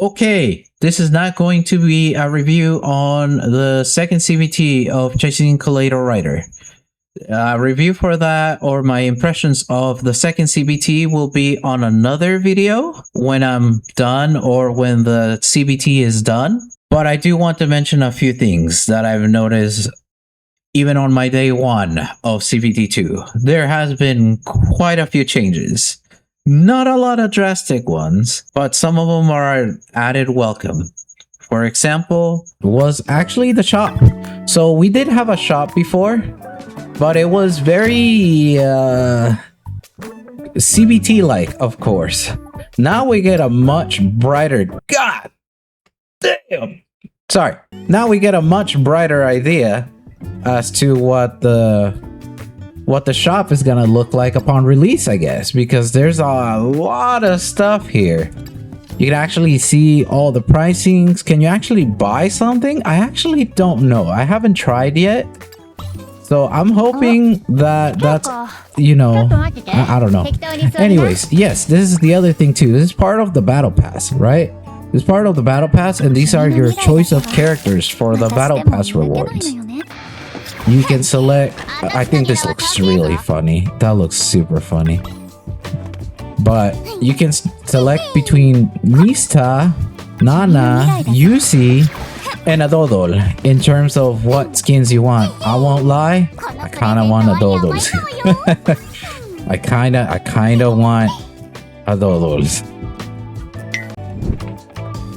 Okay, this is not going to be a review on the second CBT of Chasing Kaleidorider. Review for that or my impressions of the second CBT will be on another video when I'm done or when the CBT is done. But I do want to mention a few things that I've noticed even on my day one of CBT2. There has been quite a few changes. Not a lot of drastic ones, but some of them are added welcome. For example, was actually the shop. So we did have a shop before, but it was very CBT-like, of course. Now we get a much brighter... God damn! Sorry. Now we get a much brighter idea as to what the shop is gonna look like upon release, I guess, because there's a lot of stuff here. You can actually see all the pricings. Can you actually buy something? I actually don't know. I haven't tried yet. So I'm hoping that that's, you know, I don't know. Anyways, yes, this is the other thing too. This is part of the battle pass, right? This is part of the battle pass, and these are your choice of characters for the battle pass rewards. You can select... I think this looks really funny. That looks super funny. But you can select between Mista, Nana, Yusi, and Adodol in terms of what skins you want. I won't lie, I kind of want Adodols. I kind of want Adodols.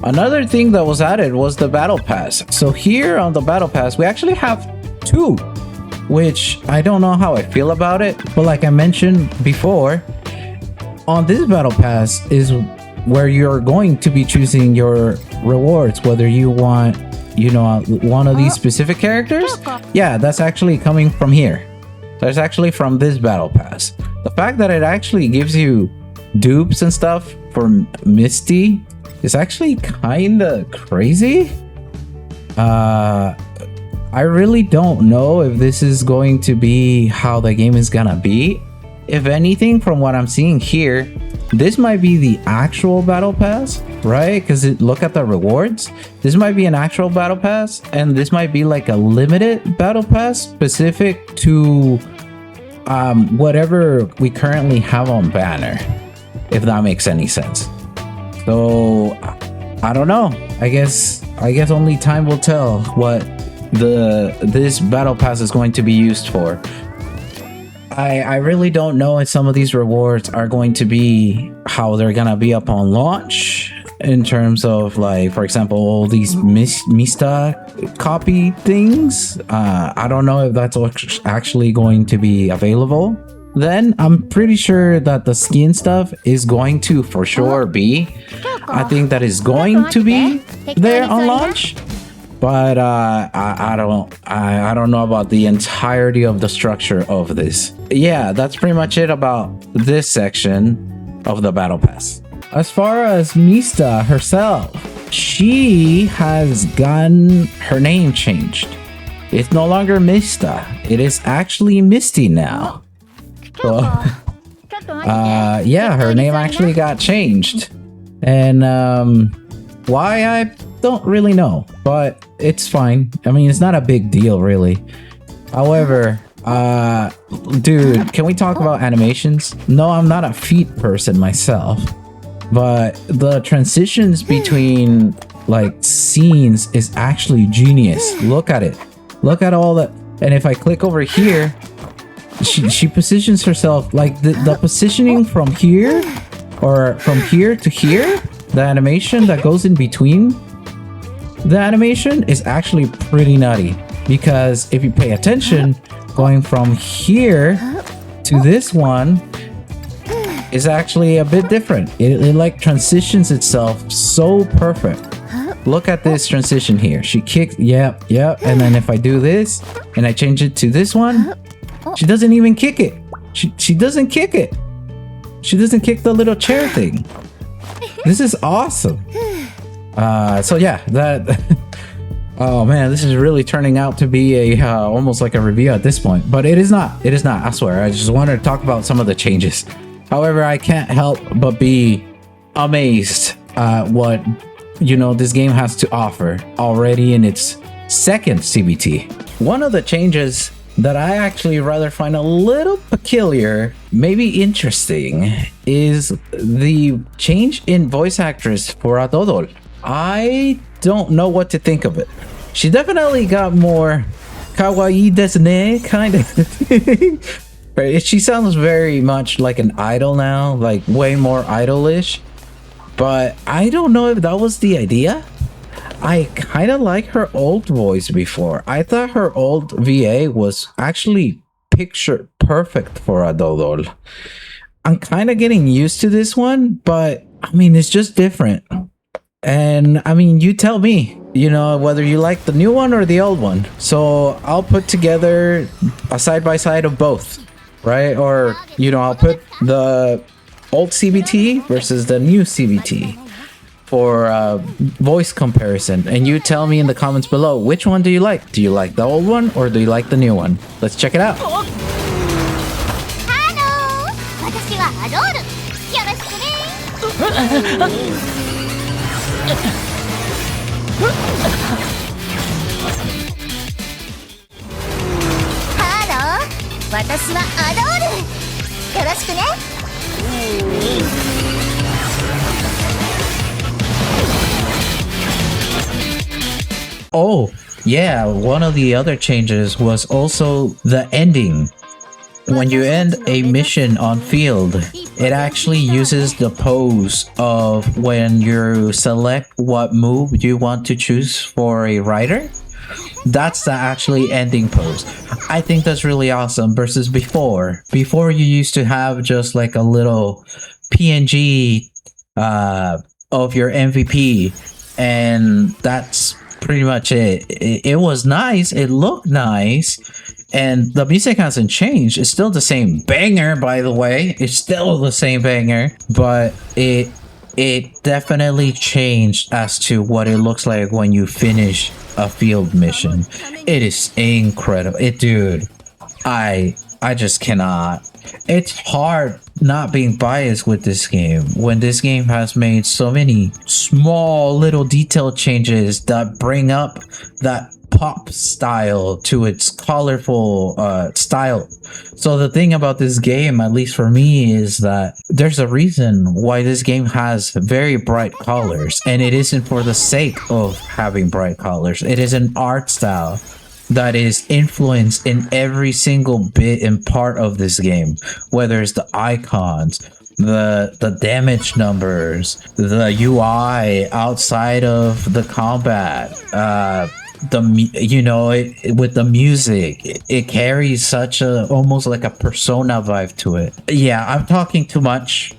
Another thing that was added was the battle pass. So here on the battle pass, we actually have two, which I don't know how I feel about it, but like I mentioned before, on this battle pass is where you're going to be choosing your rewards, whether you want, you know, one of these specific characters. Yeah, that's actually coming from here. That's actually from this battle pass. The fact that it actually gives you dupes and stuff for Misty is actually kind of crazy. I really don't know if this is going to be how the game is gonna be. If anything, from what I'm seeing here, this might be the actual battle pass, right? Because look at the rewards. This might be an actual battle pass, and this might be like a limited battle pass specific to whatever we currently have on banner, if that makes any sense. So I don't know. I guess only time will tell what this battle pass is going to be used for. I really don't know if some of these rewards are going to be how they're gonna be upon launch, in terms of, like, for example, all these Mista copy things. I don't know if that's actually going to be available. Then I'm pretty sure that the skin stuff is going to for sure be. I think that is going to be there on launch. But I don't know about the entirety of the structure of this. Yeah, that's pretty much it about this section of the battle pass. As far as Mista herself, she has gotten her name changed. It's no longer Mista. It is actually Misty now. So, yeah, her name actually got changed. And why, I don't really know, but it's fine. I mean, it's not a big deal, really. However, dude, can we talk about animations? No, I'm not a feet person myself, but the transitions between, like, scenes is actually genius. Look at it. Look at all that. And if I click over here, she positions herself, like, the positioning from here, or from here to here, the animation that goes in between the animation is actually pretty nutty, because if you pay attention, going from here to this one is actually a bit different. It like transitions itself so perfect. Look at this transition here. She kicks, yep, and then if I do this and I change it to this one, she doesn't even kick it. She doesn't kick it. She doesn't kick the little chair thing. This is awesome. So yeah, that oh man, this is really turning out to be a almost like a review at this point, but it is not. It is not, I swear. I just wanted to talk about some of the changes. However, I can't help but be amazed at what this game has to offer already in its second CBT. One of the changes that I actually rather find a little peculiar, maybe interesting, is the change in voice actress for Adodol. I don't know what to think of it. She definitely got more kawaii desu ne kind of thing. She sounds very much like an idol now, like way more idolish. But I don't know if that was the idea. I kind of like her old voice before. I thought her old VA was actually picture perfect for Adodol. I'm kind of getting used to this one, but I mean, it's just different. And I mean, you tell me, whether you like the new one or the old one. So I'll put together a side-by-side of both, right? Or, I'll put the old CBT versus the new CBT for voice comparison, and you tell me in the comments below, which one do you like? Do you like the old one or do you like the new one? Let's check it out. Oh, yeah, one of the other changes was also the ending. When you end a mission on field, it actually uses the pose of when you select what move you want to choose for a rider. That's the actually ending pose. I think that's really awesome versus before. Before you used to have just like a little PNG of your MVP, and that's pretty much it. It was nice, it looked nice, and the music hasn't changed. It's still the same banger, by the way. It's still the same banger, but it definitely changed as to what it looks like when you finish a field mission. It is incredible. Dude, I just cannot. It's hard not being biased with this game when this game has made so many small little detail changes that bring up that pop style to its colorful style. So the thing about this game, at least for me, is that there's a reason why this game has very bright colors, and it isn't for the sake of having bright colors. It is an art style that is influenced in every single bit and part of this game, whether it's the icons, the damage numbers, the UI outside of the combat, with the music, it carries such a almost like a Persona vibe to it. Yeah, I'm talking too much.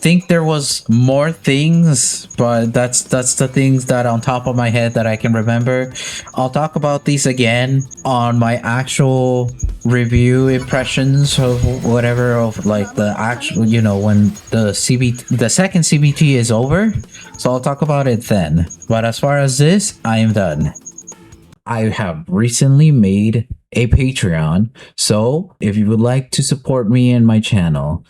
Think there was more things, but that's the things that on top of my head that I can remember. I'll talk about these again on my actual review impressions of whatever, of like the actual, when the second CBT is over. So I'll talk about it then. But as far as this, I am done. I have recently made a Patreon, so if you would like to support me and my channel,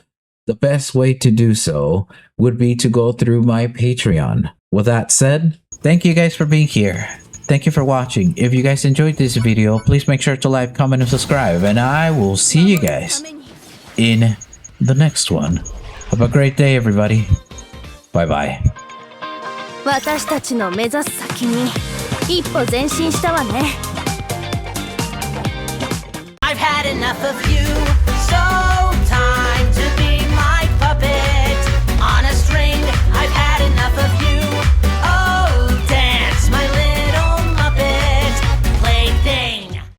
the best way to do so would be to go through my Patreon. With that said, thank you guys for being here. Thank you for watching. If you guys enjoyed this video, please make sure to like, comment, and subscribe. And I will see you guys in the next one. Have a great day, everybody. Bye-bye. 私たちの目指す先に一歩前進したわね。I've had enough of you, so